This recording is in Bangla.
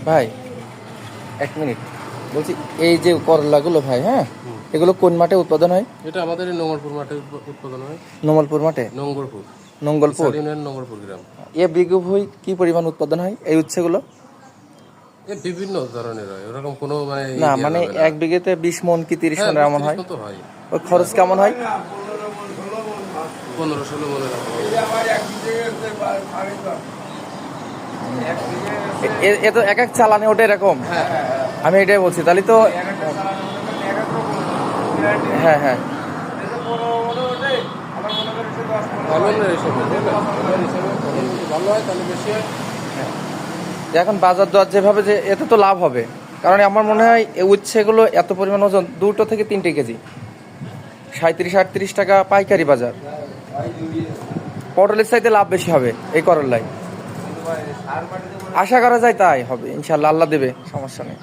ভাই 1 মিনিট বলছি, এই যে করলাগুলো ভাই, হ্যাঁ, এগুলো কোন মাঠে উৎপাদন হয়? এটা আমাদের এই নোংরপুর মাঠে উৎপাদন হয়। নোমালপুর মাঠে? নোংরপুর, নঙ্গলপুর ইউনিয়ন নোংরপুর গ্রাম। এ বিঘু ভুই কি পরিমাণ উৎপাদন হয় এই উচ্ছেগুলো? এ বিভিন্ন ধরনের হয়, ওরকম কোনো মানে না মানে 1 বিঘেতে 20 মন কি 30 মন এমন হয়? তো হয়। ওই খরচ কেমন হয়? 15-16 মনের এ তো এক এক চালানে ওটা এরকম। আমি এটাই বলছি, তাহলে তো হ্যাঁ হ্যাঁ ফলনের হিসেবে ভালো হয়, তাহলে বেশি হয়। এখন বাজার দর যেভাবে, যে এতে তো লাভ হবে, কারণ আমার মনে হয় এই উচ্ছেগুলো এত পরিমাণ ওজন 2 থেকে 3 কেজি, 37-38 টাকা পাইকারি বাজার। পটলের চাইতে লাভ বেশি হবে এই করল্লায়, আশা করা যায় তাই হবে ইনশাল্লাহ, আল্লাহ দেবে, সমস্যা নেই।